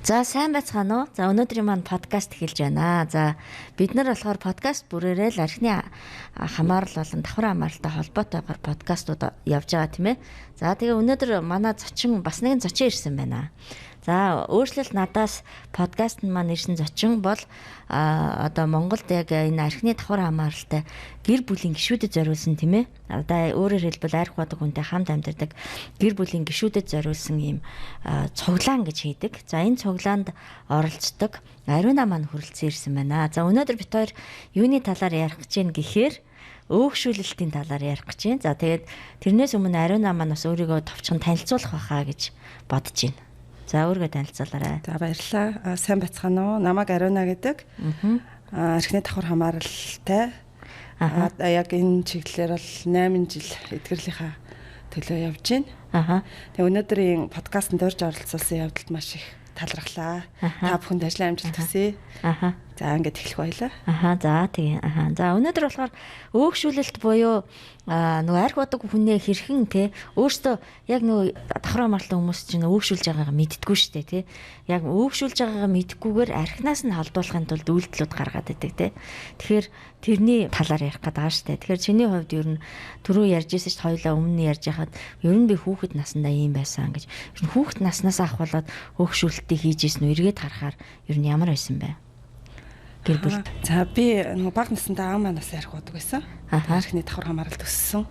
За сайн байцгаана уу? За өнөөдрийн маань подкаст эхэлж байна. За бид нар болохоор подкаст бүрээрээ л архины хамаарал болон давхар хамааралтай холбоотойгоор подкастууд явж байгаа тийм ээ. За тэгээ өнөөдөр манай зочин бас нэгэн зочин ирсэн байна. За өөрчлөлт надаас подкаст маань ирсэн зочин бол одоо Монголд яг энэ архины давхар хамааралтай гэр бүлийн гишүүдэд зориулсан тийм ээ. Одоо өөрөөр хэлбэл арх бодог хүнтэй хамт амьдардаг гэр бүлийн гишүүдэд зориулсан ийм цуглаан гэж хийдэг. За энэ цуглаанд оролцдог Ариуна маань хүрэлцэн ирсэн байна. За өнөөдөр бид хоёр юуны талаар ярих гэж байна гэхээр өөгшүүлэлтийн талаар ярих гэж байна. За тэгээд тэрнээс өмнө Ариуна маань бас өөрийгөө товчхон танилцуулах байхаа гэж бодож байна. За өөрийгөө танилцуулаарай. За баярлалаа. Сайн бацгаана уу? Намайг Ариуна гэдэг. Архины давхар хамааралтай. Яг энэ чиглэлээр бол 8 жил эдгэрлийнхаа төлөө явж байна. Тэгээ өнөөдрийн подкастт орж оролцуулсан явдалд маш их талархлаа. Та бүхэнд ажлын амжилт хүсье. За ингээд эхлэх байлаа. За тийм. За өнөөдөр болохоор өөгшүүлэлт буюу нөгөө арх бодог хүнээ хэрхэн те өөртөө яг нөгөө давхар хамааралтай хүмүүс чинь өөгшүүлж байгаагаа мэддэггүй шүү дээ те. Яг өөгшүүлж байгаагаа мэдгүйгээр архинаас нь халдуулахын тулд үйлдэлүүд гаргаад идэг те. Тэгэхээр тэрний талаар ярих гэдэг байгаа шүү дээ. Тэгэхээр чиний хувьд ер нь түрүү ярьжсэн шүү дээ, хоёулаа өмнө ярьж хахад ер нь би хүүхэд наснда ийм байсан гэж. Ер нь хүүхэд наснаас ахвалаад өөгшүүлэлтийг хийж исэн үү эргээд харахаар ер нь ямар байсан бэ? Гэр бүл. За би нөгөө бага насндаа аав манаас арх бодог байсан. Архины давхар хамааралд өссөн.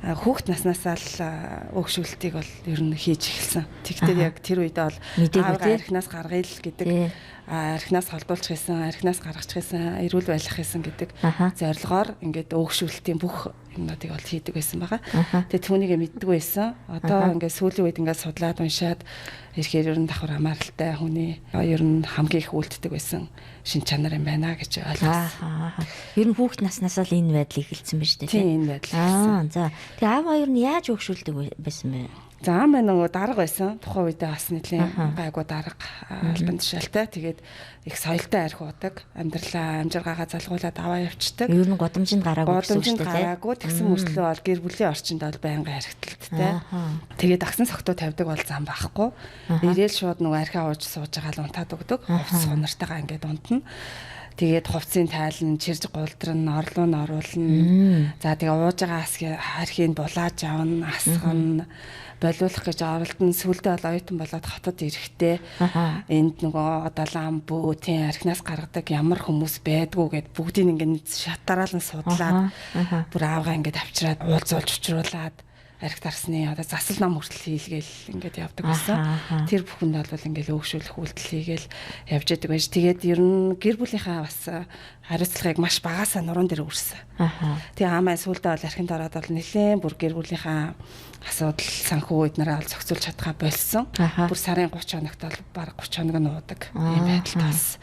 Хүүхэд наснаасаа л өөгшүүлэлтийг бол ер нь хийж эхэлсэн. Тэгтээ яг тэр үедээ бол аавгаа архинаас гаргая л гэдэг, архинаас холдуулчих гэсэн, архинаас гаргачих гэсэн, эрүүл байлгах гэсэн гэдэг зорилгоор ингээд өөгшүүлэлтийн бүх юмнуудыг бол хийдэг байсан байгаа. Тэгээ түүнийгээ мэддэг байсан. Одоо ингээд сүүлийн үед ингээд судлаад уншаад ирэхээр ер нь давхар хамааралтай хүний ер нь хамгийн их үлддэг байсан шин чанар юм байна гэж ойлгосон. Ер нь хүүхэд наснаасаа л энэ байдлыг эхэлсэн байна шүү дээ. Тийм энэ байдал. За тэгээ аав хоёр нь яаж өөгшүүлдэг байсан бэ? За аав маань нөгөө дарга байсан. Тухайн үедээ бас нэлийн гайгүй дарга албан тушаалтай. Тэгээд их соёлтой арх удаг. Амьдралаа амжиргаагаа залгуулад аваа явцдаг. Ер нь годомжинд гараагүй гэсэн үг шүү дээ. Гараагүй тэгсэн мөртлөө бол гэр бүлийн орчинд бол байнга харигдталтай. Тэгээд агсан согтуу тавьдаг бол зам байхгүй. Ирээл шууд нөгөө архиа ууж сууж байгаа л унтаад өгдөг. Хувцас хонортойгоо ингээд унтна. Тэгээд хувцсыг тайлна, чирж гулдрна, орлуу нь оруулна. За тэгээ ууж байгаа архийг булааж авна, асгана, болиулах гэж оролдсон. Сүүлдээ бол оюутан болоод хотод ирэхдээ энд нөгөө одоо лам бөөтийн архинаас гаргадаг ямар хүмүүс байдгүй гэд бүгдийг ингээд шатараалан судлаад бүр аавгаа ингээд авчираад уулзуулж учруулад архи дарсны одоо засал ном хүртэл хийлгээл ингээд явдаг байсан. Тэр бүхэнд бол ингээд өөгшүүлэх үйлдэл хийгээл явж байдаг байж. Тэгээд ер нь гэр бүлийнхаа бас хариуцлагыг маш багасаа нуруунд дээр өрсөн. Тэгээ аамаа сүүлдээ бол архинд ороод бол нэлээд бүр гэр бүлийнхаа асуудал санхүү эднэрээ ол зохицуулж чадхаа болсон. Бүр сарын 30 хоногт бол баг 30 хоног нь уудаг юм байдал тас.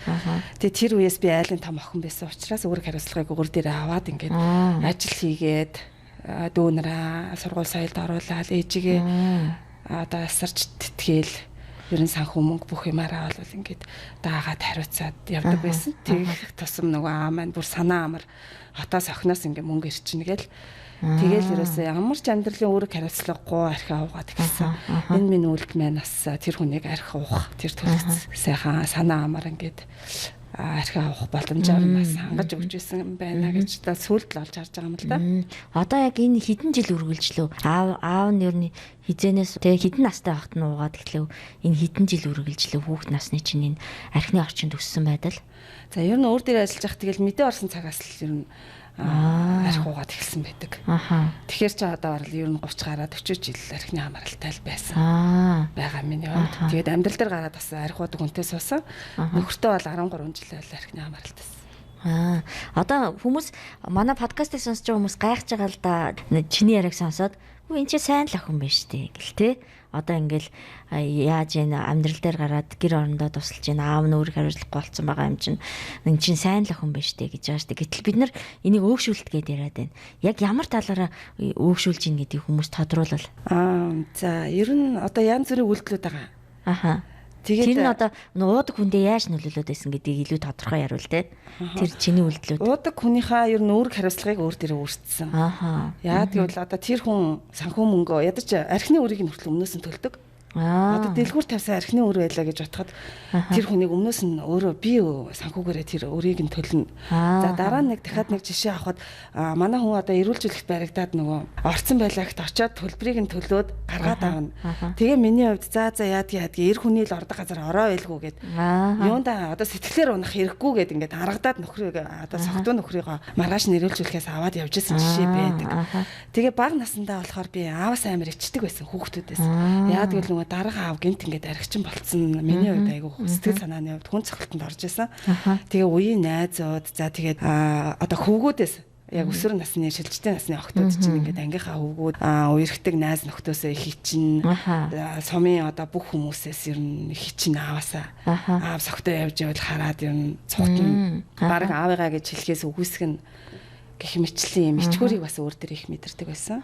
Тэгээ тэр үеэс би айлын том охин байсан учраас өөрөг хариуцлагыг өөр дээр аваад ингээд ажил хийгээд дүүнрээ сургууль соёлд оруулаад ээжигээ одоо асарч тэтгээл ерэн санхүү мөнгө бүх юмараа бол ингээд даагаад хариуцаад явдаг байсан. Тэгэх тусам нөгөө аа маань бүр санаа амар хотоос охиноос ингээд мөнгө ирчихнэ гэл. Тэгэл ерөөсөө ямар ч амьдралын үүрэг хариуцлагагүй архи аваад гэсэн. Энэ минь үлд маань бас тэр хүнийг архи уух тэр төлөвс сайхан санаа амар ингээд архи авах боломжоор бас хангаж өгч байсан юм байна гэж сүүлд л олж харж байгаа юм л да. Одоо яг энэ хэдэн жил үргэлжлөө? Аав нь ер нь хизэнээс тэгээ хэдэн настай байхад нь уугаад эхлэв. Энэ хэдэн жил үргэлжлөө хүүхэд насны чинь энэ архины орчинд өссөн байдал. За ер нь өөр дээр ажиллаж явах тэгэл мэдээ орсон цагаас л ер нь архи уугаад эхэлсэн байдаг. Тэгэхээр ч одоо бол ер нь 30 гараад 40 жил архины хамааралтай л байсан. Бага минь яваад. Тэгээд амьдрал дээр гараад бас архи уудаг хүнтэй суусан. Нөхөртөө бол 13 жил байл архины хамааралтайсэн. Одоо хүмүүс манай подкастыг сонсож байгаа хүмүүс гайхаж байгаа л да. Чиний яриаг сонсоод энэ чи сайн л охин биш үү гэл те. Одоо ингээл яаж энэ амьдрал дээр гараад гэр орондоо тусалж ийн аав нь өөрийг хариуцлахгүй болсон байгаа юм чинь энэ чинь сайн л охин биш үү гэж байгаа шүү дээ. Гэтэл бид нар энийг өөгшүүлэлт гэдээ яриад байна. Яг ямар талаараа өөгшүүлж ийн гэдгийг хүмүүс тодруулал. За ер нь одоо янз бүрийн үйлдэлүүд байгаа. Тэр нь одоо уудаг хүндээ яаж нөлөөлөд байсан гэдгийг илүү тодорхой яривал те. Тэр чиний үйлдэлүүд. Уудаг хүнийхээ ер нь үүрэг хариуцлагыг өөр дээрээ өөрчилсөн. Яа гэвэл одоо тэр хүн санхүү мөнгөө ядаж архины үрийг нь хүртэл өмнөөс нь төлдөг. Одоо дэлгүүр тавьсан архины үр байлаа гэж бодоход тэр хүнийг өмнөөс нь өөрөө би санхүүгээрээ тэр өрийг нь төлнө. За дараа нь дахиад нэг жишээ авахад манай хүн одоо эрүүлжүүлэхт баригдаад нөгөө орцсон байлаа гэхэд очиод төлбөрийг нь төлөөд гаргаад авна. Тэгээ миний хувьд за яадгийг эр хүний л ордог газар ороо байлгүй гэд юунда одоо сэтгэлээр унах хэрэггүй гэд ингээд аргадаад нөхрийг одоо согтуу нөхрийгөө маргааш нь эрүүлжүүлэхээс аваад явж исэн жишээ байдаг. Тэгээ бага насандаа болохоор би ааваас амар ичдэг байсан хүүхдүүдээс. Яад гэвэл нөгөө дараахан аав гинт ингээд архичин болцсон. Миний хувьд айгүй сэтгэл санааны хувьд хүн цохилтонд орж исэн. Тэгээ үеийн найзууд за тэгээд одоо хөвгүүдээс яг өсвөр насны шилжтэй насны охтууд чинь ингээд ангийнхаа хөвгүүд үерхдэг найз нөхдөөсөө хичин сумын одоо бүх хүмүүсээс ер нь хичин ааваасаа аав согтоо явж явал хараад ер нь цухтан баг аавыгаа гэж хэлхээс үгүйсэх нь гэх мэтчлийн мичгүүрийг бас өөр төр их мэдэрдэг байсан.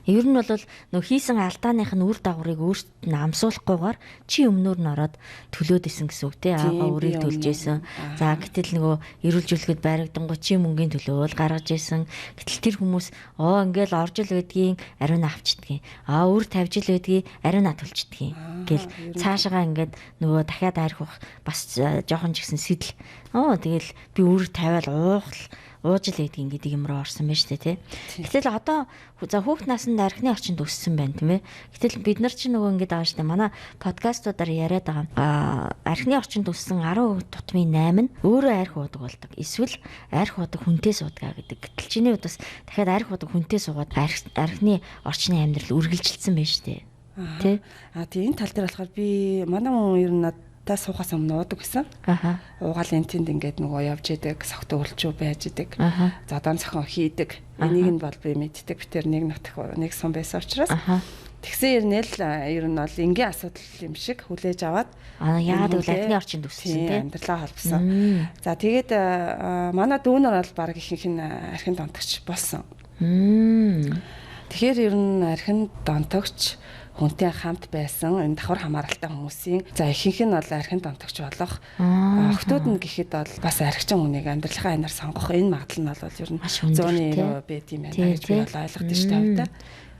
Ер нь бол нөх хийсэн алдааных нь үр дагаврыг өөртөө нь амсуулахгүйгээр чи өмнөр нь ороод төлөөд исэн гэсэн үг тий. Ааваа үрийг төлж исэн. За гэтэл нөгөө эрүүлжүүлэхэд байрагдангуй чи мөнгөний төлөө гаргаж исэн. Гэтэл тэр хүмүүс ингээл орж ил байдгийн ариун авчдгийг. Үр тавьж ил байдгийг ариун төлчдгийг. Гэл цаашаага ингээд нөгөө дахиад архих бас жоохон ч гэсэн сэтэл. Тэгэл би үр тавиал уужил гэдгийг ингээд юм руу орсон байна шүү дээ тий. Гэтэл одоо за хүүхд наснд архины орчинд өссөн байна тийм ээ. Гэтэл бид нар чинь нөгөө ингээд байгаа шүү дээ. Манай подкастуудаар яриад байгаа. Архины орчинд өссөн 10% тутмын 8 нь өөрөө арх уудаг болдог. Эсвэл арх уудаг хүнтэй суудгаа гэдэг. Гэтэл чиний хувьд бас дахиад арх уудаг хүнтэй суугаад архины орчны амьдрал үргэлжилсэн байна шүү дээ. Тий. Тэгээ энэ тал дээр болохоор би манай хүн ер нь та суухаас өмнө уудаг гэсэн. Уугаал энтэнд ингээд нөгөө явж идэг, согтоо өлчөө байж идэг. За дан цохон хийдэг. Энийг нь бол би мэддэг. Би тэр нэг сум байсан учраас. Тэгсэн ирнэл ер нь бол энгийн асуудал юм шиг хүлээж аваад яагаад гэвэл архины орчинд өссөн тийм амьдралаа холбосон. За тэгээд манай дүүнэр бол баг ихэнх нь архин донтогч болсон. Тэгэхээр ер нь архин донтогч хүнтэй хамт байсан энэ давхар хамааралтай хүмүүсийн за ихэнх нь бол архин донтогч болох охтууд нь гэхэд бол бас архичин хүнийг амьдралынхаа анаар сонгох энэ магадлал нь бол ер нь 190% байт юм байна гэж би бол ойлгодог шүү дээ.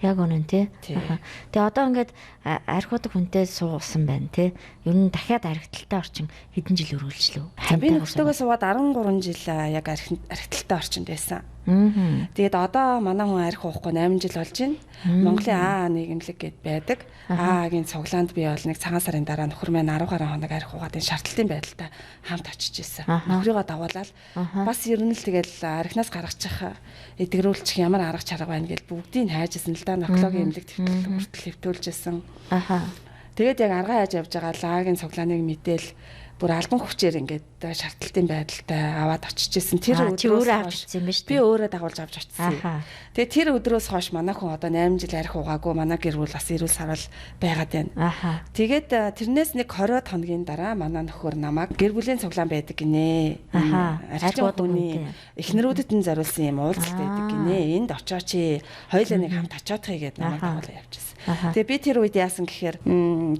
Яг үнэн тий. Тэгээ одоо ингээд архиудаг хүнтэй суусан байна тий. Ер нь дахиад архиталтай орчин хэдэн жил өргөлжлөө. Би нөхдөөгөө суугаад 13 жил яг архиталтай орчинд байсан. Тэгээд одоо манай хүн архи уухгүй 8 жил болж байна. Монголын нийгэмлэг гэд байдаг. Агийн цуглаанд би бол нэг цагаан сарын дараа нөхөр маань 10 гаруй хоног архи уугаад энэ шаардлагын байдалтай хамт очиж исэн. Нөхрийгөө дагуулаад бас ер нь л тэгэл архинаас гаргачих эдгэрүүлчих ямар арга чарга байна гэж бүгдийг хайжсэн л да. Наркологийн эмнэлэг төвлөлт хүртэл хэвтүүлжсэн. Тэгээд яг аргаа яаж явж байгаа лагийн цуглааныг мэдээл бүр албан хүчээр ингээд шаардлагын байдалтай аваад очижсэн. Тэр өдрөөс авчихсан юм ба шүү. Би өөрөө дагуулж авч очсон. Тэгээ тэр өдрөөс хойш манай хүн одоо 8 жил архи уугаагүй манай гэр бүл бас эрүүл сарвал байгаад байна. Тэгээд тэрнээс нэг 20 хоногийн дараа манай нөхөр намайг гэр бүлийн цуглаан байдаг гинэ. Архи уудагны эхнэрүүдэд нь зориулсан юм уулзалт байдаг гинэ. Энд очооч хоёулаа нэг хамт очоодхыг гээд намайг дагуулж явчихсан. Тэгээ би тэр үед яасан гэхээр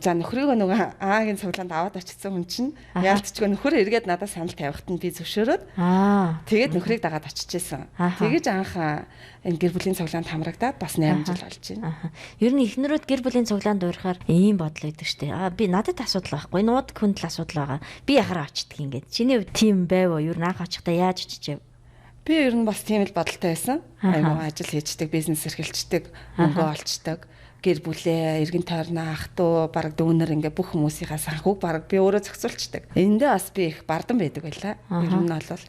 за нөхрийгөө нөгөө аагийн цуглаанд аваад очсон хүн чинь яалтчгүй нөхөр эргээд надад санал тавихт нь би зөвшөөрөөд тэгээд нөхрийг дагаад очижсэн. Тэгэж анх энэ гэр бүлийн цуглаанд хамрагдаад бас 8 жил болж байна. Ер нь эхнэрүүд гэр бүлийн цуглаанд уурахаар ийм бодол өгдөг штэ. Би надад асуудал байхгүй. Энэ уудаг хүнд л асуудал байгаа. Би яхаар очдөг ингээд. Чиний хувьд тийм байв уу? Ер нь анх очихдаа яаж очижээ? Би ер нь бас тийм л бодолтой байсан. Айгуу ажил хийждэг, бизнес эрхэлждэг, мөнгө олцдог. Гэр бүлээ, эргэн тойрноо ах トゥ бараг дүүнэр ингээ бүх хүмүүсийнхаа санхүүг бараг би өөрөө зохицуулцдаг. Эндээ бас би их бардам байдаг байлаа. Ер нь бол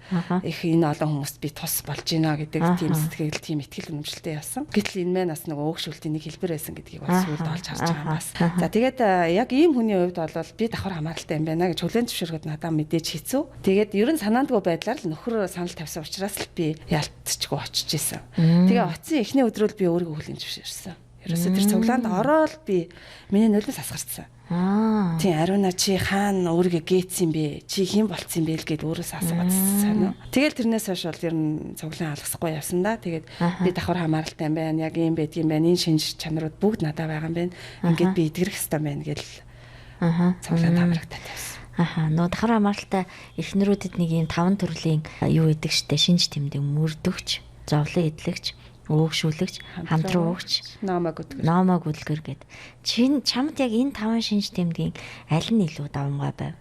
их энэ олон хүмүүст би тус болж гинэ гэдэг тийм сэтгэл, тийм итгэл үнэмшилтэй явсан. Гэтэл энэ мэн бас нөгөө өөгшүүлтийн нэг хэлбэр байсан гэдгийг бас сүлд олж харж байгаа юм бас. За тэгээд яг ийм хүний хувьд бол би давхар хамааралтай юм байна гэж хүлээн зөвшөөрөхөд надад мэдээж хэцүү. Тэгээд ер нь санаандгүй байдлаар л нөхөр санал тавьсан учраас л би ялтчгүй очиж исэн. Тэгээ оцсон эхний өдрөө би өөрийгөө хүлээн зөвшөөрсөн. Ерөөсө тэр цуглаанд ороод би миний нулимс асгарсан. Тийм ариуна чи хаана өөрийгөө гээцсэн бэ? Чи хэн болцсон бэ л гэд өөрөөсөө асуусан. Тэгэл тэрнээс хойш бол ер нь цуглаан алгасахгүй явсан да. Тэгээд би давхар хамааралтай юм байна. Яг юм байдгийм байна. Энэ шинж чанарууд бүгд надад байгаа юм байна. Ингээд би эдгэрэх хэрэгтэй байна гэл. Цуглаанд хамрагтай тавьсан. Нөө давхар хамааралтай эхнэрүүдэд нэг юм 5 төрлийн юу гэдэг штэ шинж тэмдэг мөрдөгч, зовлон эдлэгч, Өөгшүүлэгч, хамтруугч, номоо гүдэлгэр гэд. Чамд яг энэ 5 шинж тэмдгийн аль нь илүү давмгай байв?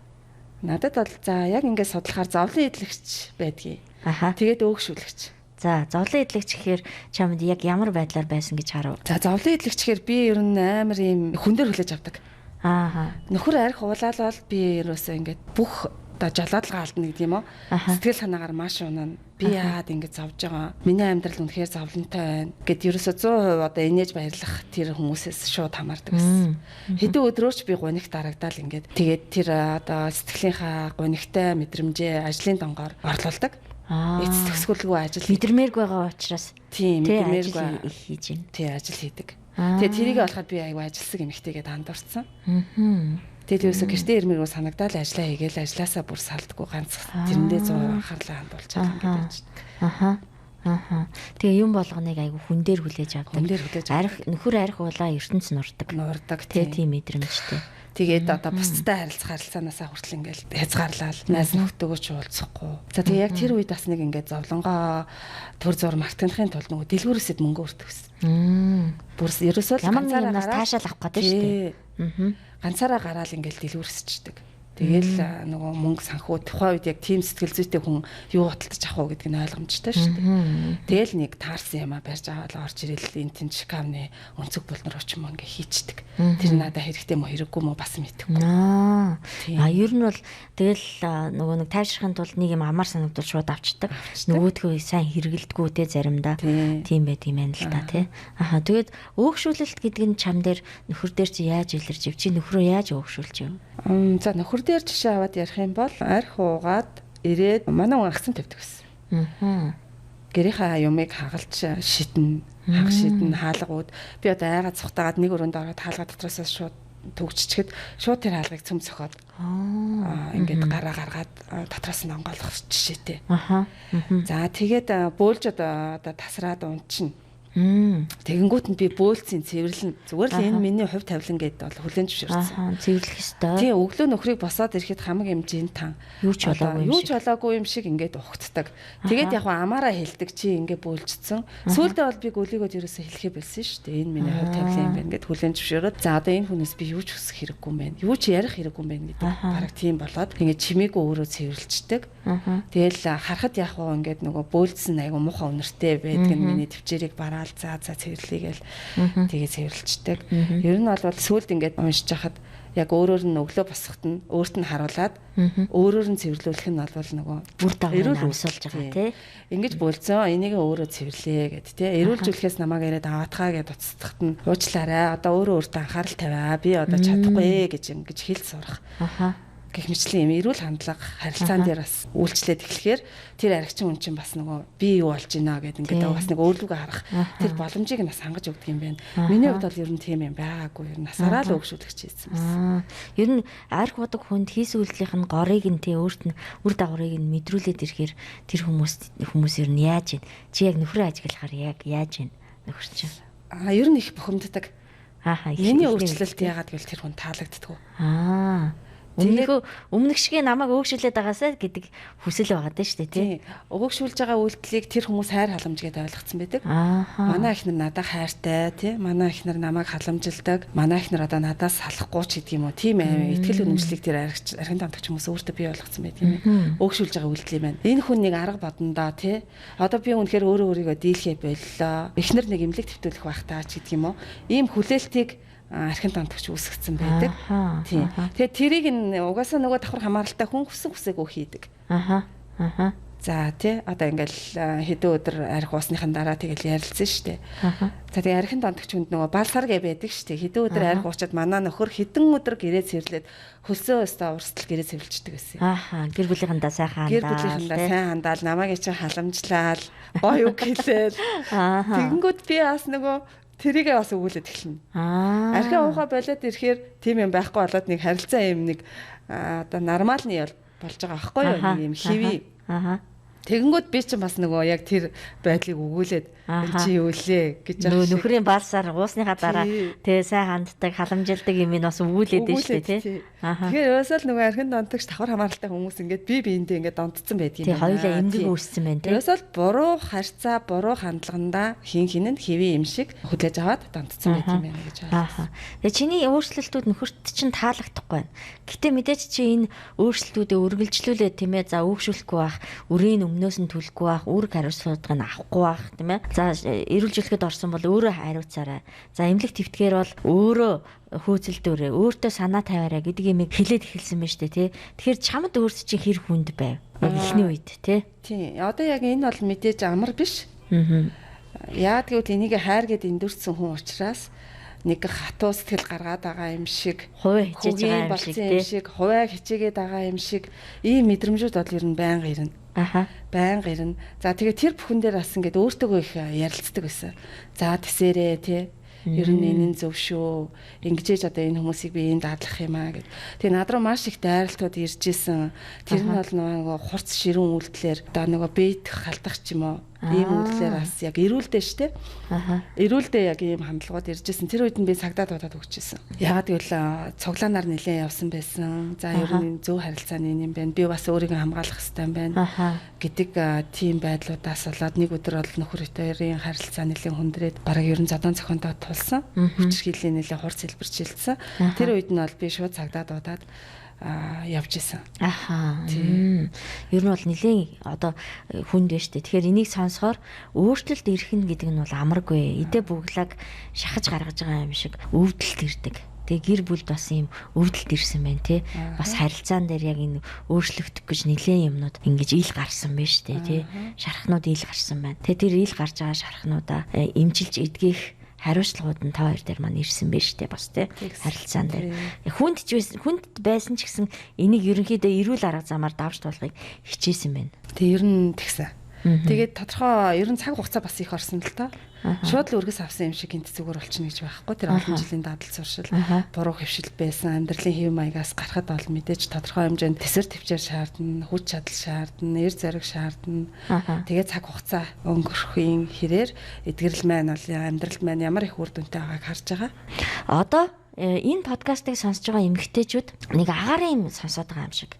Надад бол за яг ингээд судлахаар зовлон эдлэгч байдгийг. Тэгээд өөгшүүлэгч. За зовлон эдлэгч гэхээр чамд яг ямар байдлаар байсан гэж харав? За зовлон эдлэгч гэхээр би ер нь амар юм хүн дээр хүлээж авдаг. Нөхөр арх уулаад бол би ерөөсөө ингээд бүх одоо жолоодлого алдна гэдэг юм уу? Сэтгэл санаагаар маш унана. Би яагаад ингэж зовж байгаа? Миний амьдрал үнэхээр зовлонтой байна. Гэт ерөөсөө 100% одоо инээж баярлах тэр хүмүүсээс шууд хамаардаг гэсэн. Хэдэн өдрөөч би гунигт дарагдаал ингээд тэгээд тэр одоо сэтгэлийнхаа гунигтай мэдрэмжээ ажлын донгоор орлуулдаг. Эц төгсгөлгүй ажил мэдэрмээрг байгаа учраас тийм мэдэрмээрг хийж байна. Тий ажил хийдэг. Тэгээд тэрийг болоход би аягүй ажилсаг эмэгтэйгээд андуурсан. Тэгээд юусоо гэртээ ирмэргөө санагдаад ажиллаа хийгээл ажилласаа бүр салдаггүй ганц тэрэндээ 100% анхаарлаа хандуулчаад ингээд ажилладаг. Тэгээ юм болгоныг айгу хүн дээр хүлээж авдаг. Хүн дээр хүлээж авдаг. Нөхөр арх уулаа ертөнц нурдаг. Тийм мэдрэмжтэй. Тэгээд одоо бусдтай харилцаанаасаа хүртэл ингээд хязгаарлал, найз нөхдөөгөө ч уулзахгүй. За тэгээ яг тэр үед бас нэг ингээд зовлонгоо төр зур мартахын тулд нөгөө дэлгүүрээсэд мөнгө өртөг гэсэн. Бүр ерөөсөө ганцаараа таашаал авах гэдэг шүү дээ. Ганцаараа гараал ингээд дэлгүүрсчдэг. Тэгэл нөгөө мөнгө санхүү тухайн үед яг тийм сэтгэл зүйтэй хүн юу баталдаж авах уу гэдг нь ойлгомжтой шүү дээ. Тэгэл нэг таарсан юм а барьж аваад орж ирэл энэ тэн шкамны өнцөг булнар оч юм ингээ хийчдэг. Тэр надад хэрэгтэй мó хэрэггүй мó бас мэдэхгүй. Ер нь бол тэгэл нөгөө нэг тайвширхын тулд нэг юм амар санагдвал шууд авчдаг. Нөгөөдгөө сайн хэрэгэлдэггүй те заримдаа. Тийм байт юм байна л да тий. Тэгээд өөгшүүлэлт гэдэг нь чам дээр нөхөр дээр чи яаж илэрж ив? Чи нөхрөө яаж өөгшүүлж ив? За нөхөр дээр жишээ аваад ярих юм бол арх уугаад ирээд манай хүн агсан тавьдаг гэсэн. Гэрийнхаа юмыг хагалж шидэн, хаг шидэн, хаалгууд би одоо айгаа цухтагаад нэг өрөөнд ороод хаалга дотроос шууд төгччихэд шууд тэр хаалгыг цөм цохоод ингээд гараа гаргаад дотроос нь онгойлгох жишээтэй. За тэгээд бөөлж одоо тасраад унчихна. Тэгэнгүүт нь би бөөлцийн цэвэрлэн зүгээр л энэ миний хувь тавилан гэдээ бол хүлэн зөвшөөрсөн. Цэвэрлэх ёстой. Тийм өглөө нөхрийг босоод ирэхэд хамаг хэмжээнд тан юу ч болоогүй юм шиг ингээд ухацдаг. Тэгээд яг амаараа хэлдэг чи ингээд бөөлжцэн. Сүүлдээ бол би гөлийгөө ерөөсөө хэлэхээ болсон шүү дээ. Энэ миний хувь тавилан юм байна гэд хүлэн зөвшөөрөөд за одоо энэ хүнээс би юу ч хүсэх хэрэггүй юм байна. Юу ч ярих хэрэггүй юм байна гэдэг. Бараг тийм болоод ингээд чимээгүй өөрөө цэвэрлждэг. Тэгэл харахад яг уу ингээд нөгөө бөөлдсөн айгу муухай өнөртэй байдаг нь миний төвчээрийг бараа за цэвэрлэгээл тэгээ цэвэрлждэг. Ер нь бол сүулт ингээд уншиж хахад яг өөрөөр нь өглөө босоход нь өөрт нь харуулад өөрөөр нь цэвэрлүүлэх нь бол нөгөө бүр дагавар амсуулж байгаа тий. Ингэж бөлцөө энийг өөрөө цэвэрлээ гэд тий. Эрүүлжүүлэхээс намайг яриад аваатгаа гэд уцтахад нь уучлаарай. Одоо өөртөө анхаарал тавиа. Би одоо чадахгүй гэж ингэж хэл сурах. Гэх мэтлийн юм эрүүл хандлага харилцаан дээр бас үйлчлээд эхлэхээр тэр аригчин хүн чинь бас нөгөө би юу болж байна гэдэг ингээд бас нэг өөрлөгөө харах тэр боломжийг нь бас хангаж өгдөг юм байна. Миний хувьд бол ер нь тийм юм байгаагүй. Ер нь насараа л өөгшүүлэгч хийсэн байсан. Ер нь арх удаг хүнд хийс үйлдэлийнх нь горыг нь тий өөрт нь үр дагаврыг нь мэдрүүлээд ирэхээр тэр хүмүүс ер нь яаж вэ? Чи яг нөхрөө ажиглахаар яг яаж вэ? Нөхөр чинь. Ер нь их бухимддаг. Миний өөрчлөлт яагаад гэвэл тэр хүн таалагддаг. Өмнөх шиг намайг өөгшүүлээд байгаасаа гэдэг хүсэл байгаа даа шүү дээ тий. Өөгшүүлж байгаа үйлдэлийг тэр хүмүүс хайр халамжгээд ойлгоцсон байдаг. Манай эхнэр надад хайртай тий. Манай эхнэр намайг халамжилдаг. Манай эхнэр одоо надаас салахгүй ч гэдэг юм уу. Тийм итгэл үнэмшлийг тэр архин дамтагч хүмүүс өөртөө бий болгоцсон байдаг юм. Өөгшүүлж байгаа үйлдэл юм байна. Энэ хүн нэг арга бодондоо тий. Одоо би үнэхээр өөрийгөө дийлхээ боллоо. Эхнэр нэг имлэг твтүүлэх байх таа ч гэдэг юм уу. Ийм хүлээлтийг архин дамтагч үүсгэсэн байдаг. Тийм. Тэгээд тэрийг нь угаасаа нөгөө давхар хамааралтай хүн хүсээгүй хийдэг. За тий одоо ингээл хэдэн өдөр арх уусныхын дараа тэгэл ярилцсан шүү дээ. За тэгээ архин дамтагч хүнд нөгөө балсар гэ байдаг шүү дээ. Хэдэн өдөр арх уучаад манай нөхөр хэдэн өдөр гэрээ цэвэрлээд хөлсөө өстө урсгал гэрээ цэвэрлждэг гэсэн. Гэр бүлийнхэндээ сайхан хандаал. Гэр бүлийнхэндээ сайн хандаал, намайг чинь халамжлал, гоё үг хэлээл. Тэгэнгүүт би бас нөгөө тэрийгээ бас өгүүлээд эхэлнэ. Архи уугаа болоод ирэхээр тийм юм байхгүй болоод нэг харилцаа юм нэг одоо нормалны болж байгаа аахгүй юу? Нэг юм хэвээ. Тэгэнгүүт би чинь бас нөгөө яг тэр байдлыг өгүүлээд энэ чи юу лээ гэж нөгөө нөхрийн баалсаар уусныхаа дараа тэгээ сайн ханддаг, халамжилдаг юм ин бас өгүүлээд дээ шүү дээ тий. Тэгэхээр ерөөсөө нөгөө архин донтогч давхар хамааралтай хүмүүс ингээд бие биендээ ингээд донтцсон байдгийг. Тий, хоёулаа эмгэг үүссэн байна тий. Ерөөсөө буруу харьцаа, буруу хандлаганда хин нь хэвийн юм шиг хүлээж аваад донтцсон байт юм байна гэж байна. Тэгээ чиний өөрчлөлтүүд нөхөрт чинь таалагдахгүй байна. Гэтэ мэдээч чи энэ өөрчлөлтүүдээ үргэлжлүүлээд тийм ээ за өөгшүүлэхгүй байх, үрийн өмнөөс нь түлэхгүй байх, үүрэг хариуцлагыг авахгүй байх тийм ээ. За эрүүл жүлгэд орсон бол өөрөө хариуцаарай. За эмнэлэг твтгээр бол өөрөө хөөцөлдөөрэй, өөртөө санаа тавиарай гэдэг юм хэлээд эхэлсэн байна шүү дээ тий. Тэгэхээр чамд өөрт чинь хэр хүнд байв? Яг эхний үед тий. Тий. Одоо яг энэ бол мэдээж амар биш. Яад гэвэл энийг хайр гэд эндүрсэн хүн учраас нэг хатуу сэтгэл гаргаад байгаа юм шиг, хувиа хичээж байгаа юм шиг, хувиа хичээгээд байгаа юм шиг ийм мэдрэмжүүд бол ер нь байнга ирнэ. Байнга ирнэ. За тэгээ тэр бүхэн дээр бас ингээд өөртөөгөө их ярилцдаг байсан. За тэсэрээ тий. Ер нь энэ зөв шүү. Ингэжээж одоо энэ хүмүүсийг би энд дадлах юм аа гэд. Тэгээ над руу маш их дайралтууд ирж исэн. Тэр нь бол нөгөө хурц ширүүн үйлдэлээр одоо нөгөө бэйт халдах ч юм уу. Ийм үйлдэлээр бас яг эрүүлдэ штэ. Эрүүлдэ яг ийм хандлагууд ирж исэн. Тэр үед нь би цагдаа дуудаад өгчээсэн. Яагаад гэвэл цуглаанаар нэлээд явсан байсан. За ер нь зөв харилцааны юм байна. Би бас өөрийгөө хамгаалах хэрэгтэй юм байна. Гэдэг тийм байдлуудаас болоод нэг өдөр бол нөхөр хоёрын харилцаа нэлээд хүндрээд бараг ер нь зодон зохионтой тулсан. Хүчирхийллийн нэлээд хурц хэлбэрчилсэн. Тэр үед нь бол би шууд цагдаа дуудаад явж исэн. Ер нь бол нэлийн одоо хүнд байна штэ. Тэгэхээр энийг сонсохоор өөрчлөлт ирэх нь гэдэг нь бол амаргүй. Эдэ буглаг шахаж гаргаж байгаа юм шиг өвдөлт ирдэг. Тэгээ гэр бүлд бас ийм өвдөлт ирсэн байна тий. Бас харилцаан дээр яг энэ өөрчлөгдөх гэж нэлийн юмнууд ингэж ил гарсан байна штэ тий. Шархнууд ил гарсан байна. Тэгээ тэр ил гарч байгаа шархнуудаа эмчилж эдгэх хариуцлагууд нь та хоёр дээр маань ирсэн байж тээ бас тий харилцаан дээр хүнд байсан ч гэсэн энийг ерөнхийдөө эрүүл арга замаар давж туулахыг хичээсэн байна. Тэг ер нь тэгсэн. Тэгээд тодорхой ер нь цаг хугацаа бас их орсон л тоо. Шууд л өргөс авсан юм шиг гинт зүгээр болчихно гэж байхгүй. Тэр олон жилийн дадал зуршил, буруу хөвшил байсан, амьдралын хэв маягаас гарахад бол мэдээж тодорхой хэмжээнд тэсэр төвчээр шаардна, хүч чадал шаардна, нэр зориг шаардна. Тэгээд цаг хугацаа өнгөрөхийн хэрээр эдгэрэл маань бол амьдралд маань ямар их үр дүнтэй байгааг харж байгаа. Одоо энэ подкастыг сонсож байгаа эмэгтэйчүүд нэг агарын юм сонсоод байгаа юм шиг.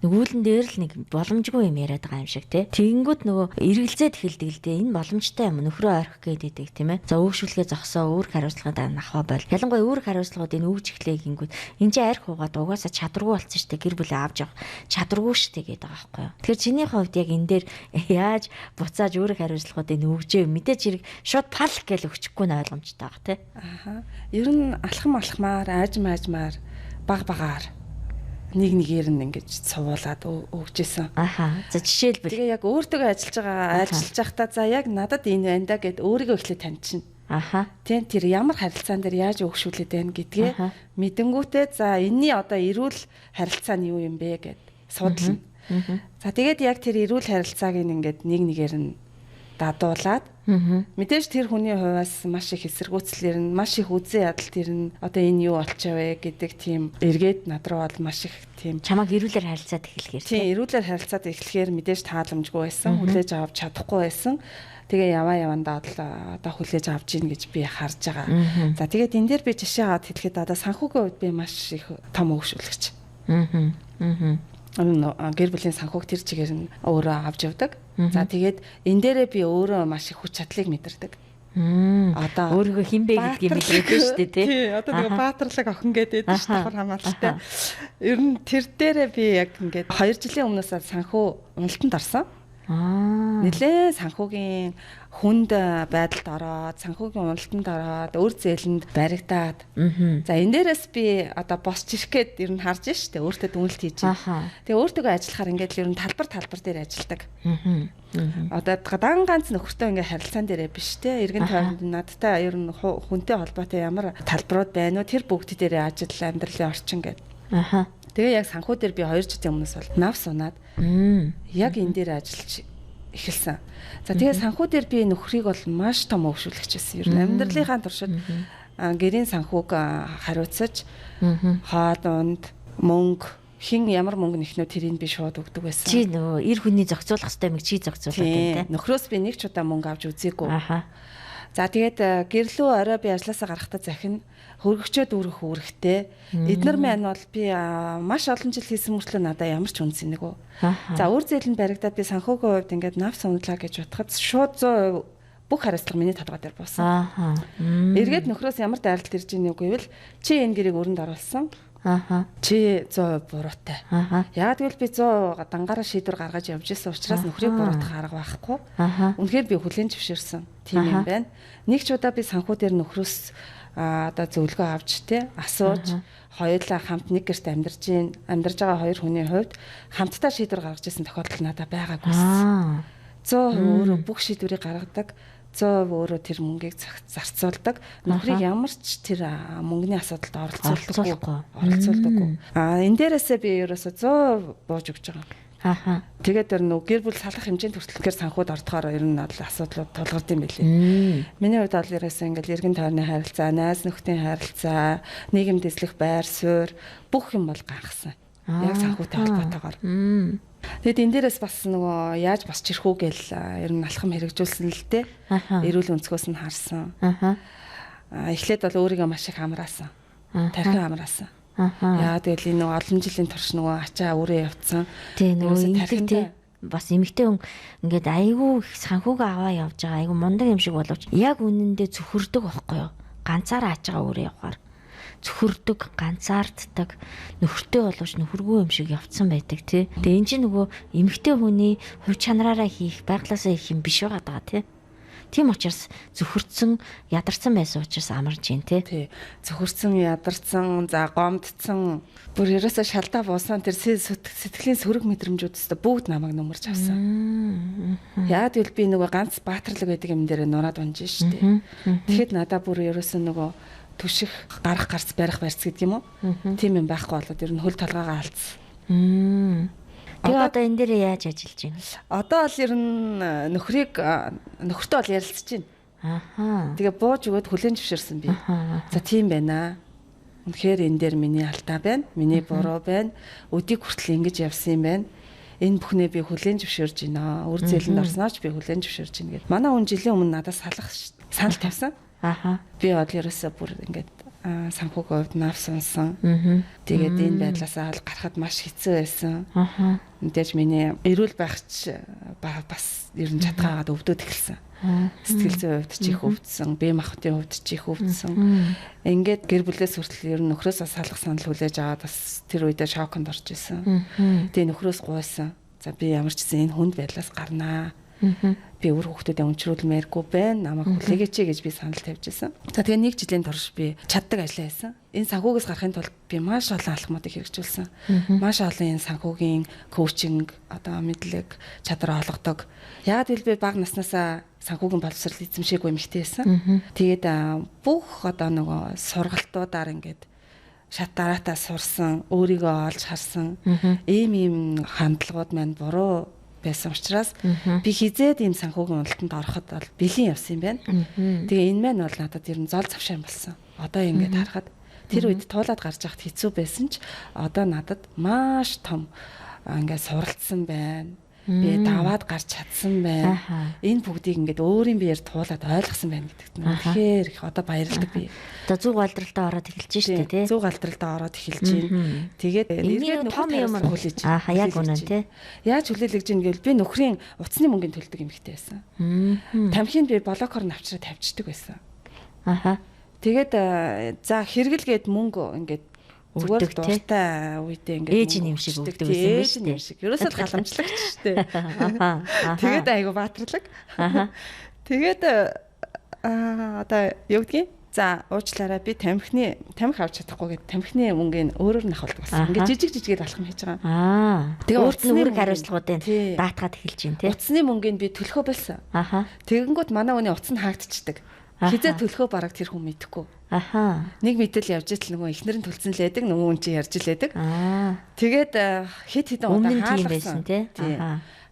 Нэг үүлэн дээр л нэг боломжгүй юм яриад байгаа юм шиг тий. Тэгэнгүүт нөгөө эргэлзээд эхэлдэг л дээ. Энэ боломжтой юм нөхрөө орхих гэдэг тийм ээ. За өөгшүүлгээ зогсоо үүрэг хариуцлагыг авах бол. Ялангуяа үүрэг хариуцлагууд энэ өвж эхлэе гингүүд энэ чинь арх угаад угаасаа чадваргүй болсон шүү дээ. Гэр бүлээ авч явах чадваргүй шүү дээ гэдэг байгаа байхгүй юу. Тэгэхээр чиний хувьд яг энэ дээр яаж буцааж үүрэг хариуцлагуудыг өгжээ мэдээж хэрэг шууд пал гэж өгчихгүй нь ойлгомжтой байгаа тий. Ер нь алхмаар аажмаар багаар нэгээр нь ингэж цувуулаад өгчээсэн. За жишээлбэл тэгээ яг өөртөө ажиллаж байхдаа за яг надад энэ байна да гэд өөрийгөө эхлээд таньчихна. Тийм тэр ямар харилцаан дээр яаж өгшүүлээд байна гэдгээ мэдэнгүүтээ за энэний одоо эрүүл харилцаа нь юу юм бэ гэд судлана. За тэгээд яг тэр эрүүл харилцааг ингээд нэгээр нь дадуулаад мэдээж тэр хүний хувьас маш их эсэргүүцлэр нь маш их үзэн ядалт ирнэ. Одоо энэ юу болчихвэ гэдэг тийм эргээд над руу бол маш их тийм чамайг эрүүлэр харилцаад эхлэхээр тийм эрүүлэр харилцаад эхлэхээр мэдээж тааламжгүй байсан. Хүлээж авч чадахгүй байсан. Тэгээ явандаа одоо хүлээж авч ийн гэж би харж байгаа. За тэгээд энэ дээр би жишээ аваад хэлэхэд одоо санхүүгийн хувьд би маш их том өгшүүлэгч. Гэр бүлийн санхүүг тэр чигээр нь өөрөө авч явдаг. За тэгээд энэ дээрээ би өөрөө маш их хүч чадлыг мэдэрдэг. Одоо өөрийгөө хин бэ гэдгийг мэдэрдэг шүү дээ тий. Одоо нэг баатарлаг охин гэдэг шүү дээ давхар хамааралтай. Ер нь тэр дээрээ би яг ингээд 2 жилийн өмнөөс санхүү уналтанд орсон. Нилээ санхүүгийн хүнд байдалд ороод санхүүгийн уналтанд ороод өр зээлэнд баригдаад за энэ дээрээс би одоо босч ирэх гээд ер нь харж штэ өөртөө дүнэлт хийж байна. Тэгээ өөртөө ажиллахаар ингээд ер нь талбар дээр ажилладаг. Одоо дан ганц нөхөртөө ингээд харилцаан дээрээ биш те эргэн тойронд надтай ер нь хүнтэй холбоотой ямар талбарууд байна уу тэр бүгд дээрээ ажил амьдралын орчин гэдэг. Тэгээ яг санхүү дээр би 2 жилийн өмнөөс бол навс унаад яг энэ дээр ажиллаж эхэлсэн. За тэгээ санхүү дээр би нөхрийг бол маш том өвшүүлэгч байсан. Ер нь амьдралынхаа туршид гэрийн санхүүг хариуцаж хоол унд мөнгө хин ямар мөнгө нэхнөө тэрийг би шууд өгдөг байсан. Чи нөгөө эр хүний зохицуулах хэрэгтэй мэг чи зохицуулах гэдэг тийм. Нөхрөөс би нэг ч удаа мөнгө авч үзээгүй. Аха. За тэгээд гэрлүү орой би ажилласаа гарахтаа захин хөргөчөөд үүрэгтэй. Эднэр маань бол би маш олон жил хийсэн мөртлөө надад ямар ч үнс нэгөө. За үр зээлэнд баригдаад би санхүүгийн хувьд ингээд нав сунлаа гэж бодоход шууд 100% бүх хариуцлага миний толгой дээр буусан. Эргээд нөхрөөс ямар дайралт ирж ийнэ үгүй бол чи энэ гэрийг өрөнд оруулсан. Чи 100% буруутай. Яг тэгвэл би 100 дангаараа шийдвэр гаргаж явж исэн учраас нөхрийг буруутгах арга байхгүй. Үнэхээр би хүлээн зөвшөөрсөн. Тийм юм байна. Нэг ч удаа би санхүү дээр нөхрөөс одоо зөвлөгөө авч асууж хоёулаа хамт нэг гэрт амьдарж байгаа хоёр хүний хувьд хамтдаа шийдвэр гаргаж исэн тохиолдол надад байгаагүй. 100% өөрөө бүх шийдвэрийг гаргадаг. 100% өөрөө тэр мөнгийг зарцуулдаг. Нөхрийг ямар ч тэр мөнгөний асуудалд оролцуулдаггүй. Энэ дээрээсээ би ерөөсө 100% бууж өгч байгаа. Тэгээд тэр нөө гэр бүл салах хэмжээнд хүртэлхээр санхуд ордохоор ер нь бол асуудлууд тулгард юм билээ. Миний хувьд бол ерөөсөө ингээл эргэн тойрны харилцаа, найз нөхдийн харилцаа, нийгэмд эслэх байр суурь бүх юм бол гангасан. Яг санхүүтэй холбоотойгоор. Тэгэд энэ дээрээс бас нөгөө яаж босч ирэх үү гэл ер нь алхам хэрэгжүүлсэн л дээ. Эрүүл өнцгөөс нь харсан. Эхлээд бол өөрийгөө маш их амраасан. Тархин амраасан. Яа тэгэл энэ нөгөө олон жилийн турш нөгөө ачаа үрээ явцсан. Тэгээ нөгөө тархинтай бас эмэгтэй хүн ингээд айгүй их санхүүгээ аваа явж байгаа. Айгүй мундаг юм шиг боловч яг үнэндээ зөвхөрдөг байхгүй юу? Ганцаараа ачаа үрээ явахаар зөвхөрдөг, ганцаарддаг, нөхөртэй боловч нөхөргүй юм шиг явцсан байдаг тий. Тэгээ энэ чинь нөгөө эмэгтэй хүний хувь чанараараа хийх, байглаасаа хийх юм биш байгаа тий. Тийм учраас зөвхөрцөн, ядарсан байсан учраас амарч юм тий. Зөвхөрцөн, ядарсан, за гомдсон, бүр ерөөсө шалдаа буусан тэр сэтгэлийн сөрөг мэдрэмжүүд өстө бүгд намайг нөмөрч авсан. Яад гэвэл би нөгөө ганц баатарлаг байдаг юм дээр нураад унж штэ. Тэгэхэд надаа бүр ерөөсө нөгөө түших гарах гарц барих барц гэдэг юм уу? Тийм юм байхгүй болоод ер нь хөл толгойгоо алдсан. Тэгээ одоо энэ дээр яаж ажиллаж байна? Одоо л ер нь нөхөртэй бол ярилцж байна. Тэгээ бууж өгөөд хүлэн зөвшөөрсөн би. За тийм байна. Үнэхээр энэ дээр миний алдаа байна. Миний буруу байна. Өдийг хүртэл ингэж явсан юм байна. Энэ бүхнээ би хүлэн зөвшөөрж байна. Үр зээлэнд орснооч би хүлэн зөвшөөрж байна гэдэг. Манай хүн жилийн өмнө надад санал тавьсан. Би бол ерөөсөө бүр ингээд санхүүгийн хувьд нав сунсан. Тэгээд энэ байдлаасаа бол гарахад маш хэцүү байсан. Мэдээж миний эрүүл байгч бас ер нь чадхаагаад өвдөд эхэлсэн. Сэтгэл зүйн хувьд ч их өвдсөн, бие махбодын хувьд ч их өвдсөн. Ингээд гэр бүлээс хүртэл ер нь нөхрөөсөө салах санал хүлээж аваад бас тэр үедээ шоконд орж исэн. Тэгээ нөхрөөс гуйсан. За би ямар ч гэсэн энэ хүнд байдлаас гарнаа. Би өөр хүүхдүүдэд өнчрүүлмээргүй байна. Намайг хүлээгээч гэж би санал тавьж байсан. За тэгээ нэг жилийн турш би чаддаг ажиллаа хийсэн. Энэ санхүүгээс гарахын тулд би маш олон алхмуудыг хэрэгжүүлсэн. Маш олон энэ санхүүгийн коучинг, одоо мэдлэг, чадвар олгодог. Яг л би бага наснасаа санхүүгийн боловсрол эзэмшээгүй эмэгтэй байсан. Тэгээд бүх одоо нөгөө сургалтуудаар ингээд шат дараатаа сурсан, өөрийгөө олж харсан. Ийм хандлагууд маань буруу байсан учраас би хизээд ийм санхүүгийн уналтанд ороход бол бэлэн явсан юм байна. Тэгээ энэ маань бол надад ер нь зол завшаан болсон. Одоо ингээд харахад тэр үед туулаад гарч яхад хэцүү байсан ч одоо надад маш том ингээд суралцсан байна. Би даваад гарч чадсан байна. Энэ бүгдийг ингээд өөрийн биеэр туулаад ойлгосон байна гэдэгт нь үнэхээр их одоо баярлалдаг би. Одоо зүг алдралтаа ороод эхэлж штэ тий. Зүг алдралтаа ороод эхэлж байна. Тэгээд эргээд том юм хүлээж. Яг үнэн тий. Яаж хүлээлгэж ийн гэвэл би нөхрийн утасны мөнгөнд төлдөг эмэгтэй байсан. Тамхинд би блокоор навчраа тавьчихдаг байсан. Тэгээд за хэрэгэлгээд мөнгө ингээд зүгээр дуртай үедээ ингээд ээж юм шиг өгдөг байсан юм шиг. Ерөөсөө халамжлагч шүү дээ. Тэгээд айгу баатарлаг. Тэгээд одоо юу гэдгийг? За уучлаарай би тамхи авч чадахгүй гэдэг тамхины мөнгөний өөрөөр нь авах болсон. Ингээд жижигээр алхам хийж байгаа. Тэгээ урдны үүрэг хариуцлагуудыг даатгаад эхэлж байна тий. Утасны мөнгөний би төлөхөө байсан. Тэгэнгүүт манай хүний утас нь хаагдчихдаг. Хизээ төлөхөө бараг тэр хүн мэдэхгүй. Нэг мэдэл явж итэл нөгөө эхнэр нь төлцөн л байдаг, нөгөө хүн чинь ярьж л байдаг. Тэгээд хэд хэдэн удаа хаалгасан тий.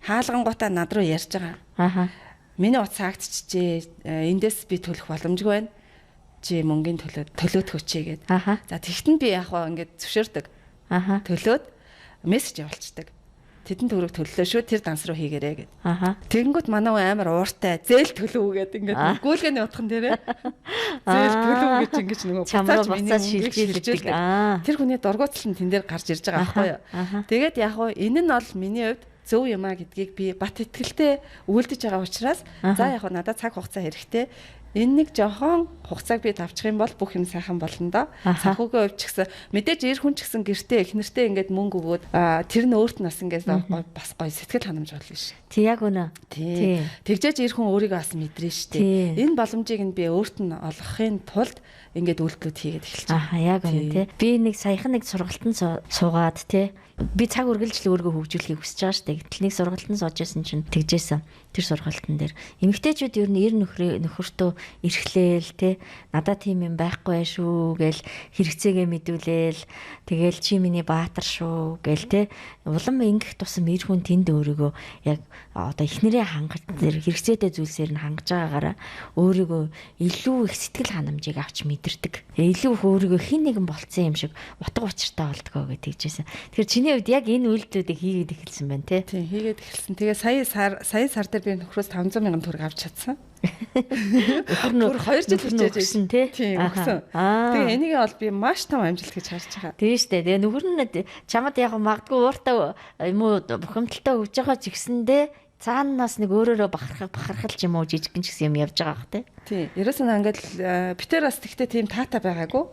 Хаалгангуудаа над руу ярьж байгаа. Миний утас хаагдчихжээ. Эндээс би төлөх боломжгүй байна. Чи мөнгөний төлөөд өчье гээд. За тэгтэн би яг хаа ингээд зөвшөөрдөг. Төлөөд мессеж явуулцдаг. Тэдэн төгрөг төллөө шүү тэр данс руу хийгээрэй гэд. Тэгэнгүүт манай хүн амар ууртай зээл төлөв гэд ингээд гүйлгээний утхан дээрээ зээл төлөв гэж ингэж нөгөө буцааж шилжүүлдэг. Тэр хүний дургуутал нь тэн дээр гарч ирж байгаа байхгүй юу. Тэгээд яг хуу энэ нь бол миний хувьд зөв юм а гэдгийг би бат итгэлтэй үйлдэж байгаа учраас за яг хуу надад цаг хугацаа хэрэгтэй. Энэ нэг жохон хугацааг би давчих юм бол бүх юм сайхан болно да. Санхүүгийн хувьд ч гэсэн мэдээж эр хүн ч гэсэн гэртээ эхнэртээ ингээд мөнгө өгөөд тэр нь өөрт нь бас ингээд бас гоё сэтгэл ханамж болно ш. Тий яг үнэ. Тий. Тэгжээч эр хүн өөрийгөө бас мэдрэн штэ. Энэ боломжийг нь би өөрт нь олгохын тулд ингээд үйлдэлүүд хийгээд эхэлж байгаа. Яг үнэ тий. Би нэг саяхан нэг сургалтанд суугаад тий. Би цаг үргэлжлэл өөрийгөө хөгжүүлэхийг хүсэж байгаа штэ. Гэтэл нэг сургалтанд сууж байсан чинь тэгжээсэн. Тэр сургалтын дээр эмэгтэйчүүд ер нь эр нөхөртөө эрхлээл те надад тийм юм байхгүй шүү гээл хэрэгцээгээ мэдүүлээл тэгээл чи миний баатар шүү гээл те улам ингэх тусам эр хүн тэнд өөрийгөө яг одоо эхнэрээ хангах тэр хэрэгцээтэй зүйлсээр нь хангаж байгаагаараа өөрийгөө илүү их сэтгэл ханамжийг авч мэдэрдэг. Илүү их өөрийгөө хин нэгэн болцсон юм шиг утга учиртай болдгоо гэж тэгжсэн. Тэгэхээр чиний хувьд яг энэ үйлдэлүүдийг хийгээд эхэлсэн байна те. Тийм хийгээд эхэлсэн. Тэгээ сая сар дээр би нөхрөөс 500 мянган төгрөг авч чадсан. Бүр 2 жил хийжсэн тий. Тийм өгсөн. Тэгээ энийг бол би маш том амжилт гэж харж байгаа. Тийм шүү дээ. Тэгээ нөхөр нь чамд яг магадгүй ууртаа юм уу бухимдалтай өгж байгаа ч гэсэндээ цаанаас нэг өөрөөрөө бахархал ч юм уу жижигхэн ч гэсэн юм явж байгаа бах тий. Тийм. Ерөөсөө ингээд битэр бас тэгтээ тийм таатай байгаагүй.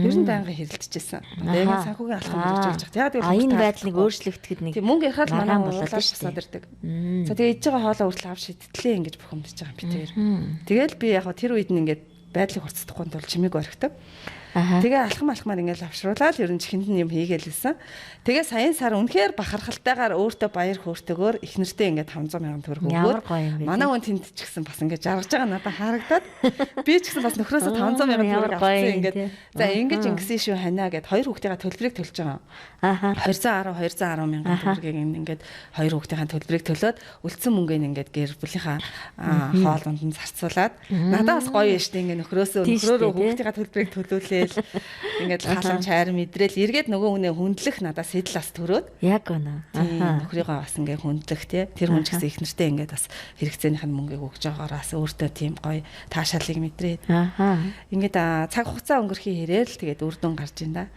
Ер нь байнга хэрэлдэжсэн. Яг санхүүгийн алхам хэрэгжүүлж байгаа. Яг энэ байдлыг өөрчлөгдөхэд нэг мөнгө ярахад манай болоод шасаад ирдэг. За тэгээ ээж байгаа хоолоо хүртэл авч шидтлээ ингэж бухимдаж байгаа битэр. Тэгэл би яг тэр үед нь ингээд байдлыг хурцдахгүй тул чимээг орхидог. Тэгээ алхмаар ингээд авшруулаад ер нь чихэнд нь юм хийгээлсэн. Тэгээ саяын сар үнэхээр бахархалтайгаар өөртөө баяр хөөртөгөөр эхнэртээ ингээд 500 мянган төгрөг өгөөд манай хүн тэнд ч гэсэн бас ингээд жаргаж байгаа надад харагдаад би ч гэсэн бас нөхрөөсөө 500 мянган төгрөг авсан ингээд за ингэж ингэсэн шүү ханаа гэд хоёр хүүхдийн төлбөрийг төлж байгаа. 210 мянган төгрөгийг ингээд хоёр хүүхдийн төлбөрийг төлөөд үлдсэн мөнгөний ингээд гэр бүлийнхаа хоолунд нь зарцуулаад надад бас гоё штэ ингээд нөхрөөсөө хүүхдийн төлбөрийг төлөөлээ ингээд халамж хайр мэдрээл эргээд нөгөө хүнээ хүндлэх надаас сэтэл бас төрөөд яг үнэ нөхрийгөө бас ингээд хүндлэх тий тэр хүн ч гэсэн их нэртэй ингээд бас хэрэгцээнийх нь мөнгөийг өгж байгаараас өөртөө тийм гоё таашаалыг мэдрээд ингээд цаг хугацаа өнгөрхийн хэрээр л тэгээд үр дүн гарч ин да.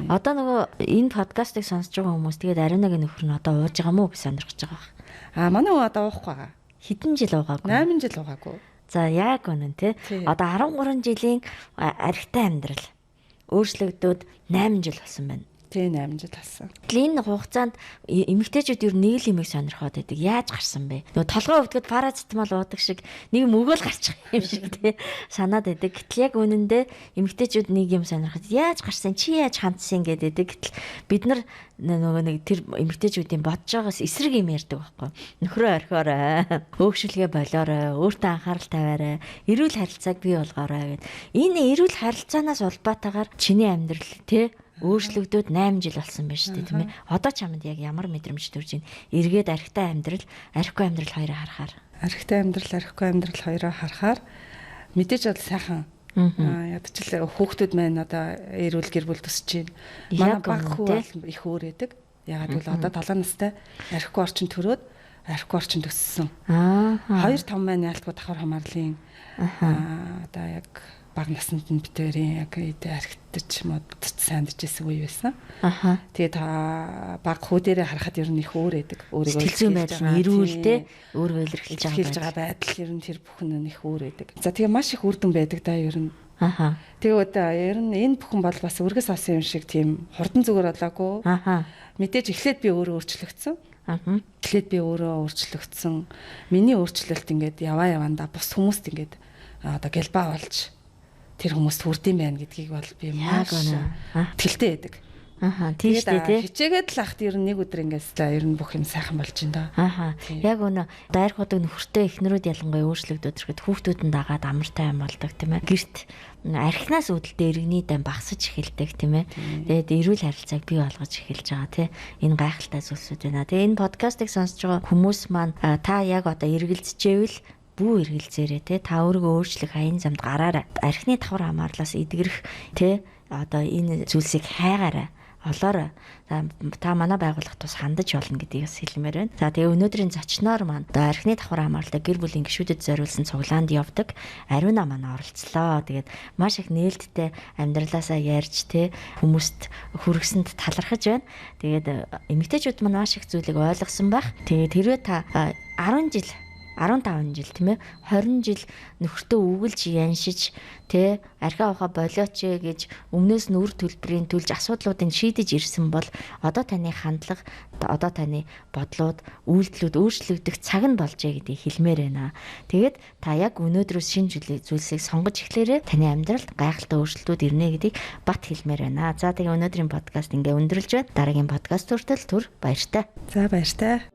Одоо нөгөө энэ подкастыг сонсож байгаа хүмүүс тэгээд Ариунагийн нөхөр нь одоо ууж байгаа мó гэж сонирхож байгаа. Манай хүн одоо уухгүй байгаа. Хэдэн жил уугаагүй? 8 жил уугаагүй. За яг үнэн тий. Одоо 13 жилийн архитай амьдрал өөрчлөгдөд 8 жил болсон байна. Тий 8 жил болсон. Энэ хугацаанд эмэгтэйчүүд ер нь нэг л юмыг сонирхоод байдаг. Яаж гарсан бэ? Нөгөө толгой өвдгöd парацетамол уудаг шиг нэг юм өгөөл гарчих юм шиг тий санаад байдаг. Гэтэл яг үнэндээ эмэгтэйчүүд нэг юм сонирхоод яаж гарсан? Чи яаж хандсан гэдэг. Гэтэл бид нар нөгөө нэг тэр эмэгтэйчүүдийн бодож байгаас эсрэг юм ярьдаг байхгүй. Нөхрөө орхиорой, өөгшөлгээ болоорой, өөртөө анхаарал тавиарай, эрүүл харилцааг бий болгоорой гэд. Энэ эрүүл харилцаанаас улбаатаагаар чиний амьдрал тий өөрчлөгдөд 8 жил болсон байна шүү дээ тийм ээ. Одоо чамд яг ямар мэдрэмж төрж байна? Эргээд архитай амьдрал, архигүй амьдрал хоёроо харахаар. Архитай амьдрал, архигүй амьдрал хоёроо харахаар мэдээж бол сайхан ядчлаа хүүхдүүд маань одоо эрүүл гэр бүл төсөж байна. Манай баг хүү бол их өөрөөдөг. Ягаад гэвэл одоо 7 настай архигүй орчин төрөөд архигүй орчин төссөн. 2-5 маань яалтгүй давхар хамаарлын одоо яг баг наснд нь битэрийн яг архитч модд сандж исэн үе байсан. Тэгээд баг хүү дээрээ харахад ер нь их өөр эдэг. Өөрийгөө сэтгэл байдал нь эрүүлтэй өөрийгөө илэрхийлж байгаа байдал ер нь тэр бүхэн нь их өөр эдэг. За тэгээ маш их үр дүн байдаг да ер нь. Тэгээд ер нь энэ бүхэн бол бас өргөс авсан юм шиг тийм хурдан зүгээр болоогүй. Мэдээж эхлээд би өөрөө өөрчлөгдсөн. Эхлээд би өөрөө өөрчлөгдсөн. Миний өөрчлөлт ингээд явандаа бус хүмүүст ингээд одоо гэлбаа болж тэр хүмүүст хүрдэм байх гэдгийг бол би маш тэлтэй байдаг. Тийм шүү дээ. Хичээгээд л ахт ер нь нэг өдөр ингээс ер нь бүх юм сайхан болж байна да. Яг үнэ дайрхуудаг нөхөртэй эхнэрүүд ялангуяа өөрчлөгдөд ирэхэд хүүхдүүд нь дагаад амартай юм болдог тийм ээ. Гэрт архинаас үүдэлтэй иргэний дан багсаж эхэлдэг тийм ээ. Тэгээд эрүүл харилцааг бий болгож эхэлж байгаа тийм. Энэ гайхалтай зүйлсүүд байна. Тэгээд энэ подкастыг сонсож байгаа хүмүүс маань та яг одоо эргэлзчихвэл бүү эргэлзээрээ те та өөрийгөө өөрчлөх аян замд гараарай. Архины давхар хамаарлаас эдгэрэх те одоо энэ зүйлсийг хайгаарай. олоорой. Та манай байгууллагт бас хандаж болно гэдгийг бас хэлмээр байна. За тэгээ өнөөдрийн зочноор маань одоо архины давхар хамгаалалтаа гэр бүлийн гишүүдэд зориулсан цуглаанд явдаг Ариуна маань оролцлоо. Тэгээд маш их нээлттэй амьдралаасаа ярьж хүмүүст хүргэсэнд талархаж байна. Тэгээд эмэгтэйчүүд маань маш их зүйлийг ойлгосон байх. Тэгээд хэрвээ та 10 жил 15 жил тийм ээ 20 жил нөхөртөө үгэлж яншиж архи авахаа болооч гэж өмнөөс нь үр төлбөрийн төлж асуудлуудыг шийдэж ирсэн бол одоо таны хандлага одоо таны бодлууд үйлдэлүүд өөрчлөгдөх цаг нь болжээ гэдгийг хэлмээр байна. Тэгээд та яг өнөөдрөөс шинэ зүйлсийг сонгож эхлээрэй. Таны амьдралд гайхалтай өөрчлөлтүүд ирнэ гэдгийг бат хэлмээр байна. За тэгээ өнөөдрийн подкаст ингээ өндөрлж байна. Дараагийн подкаст хүртэл түр баяртай. За баяртай.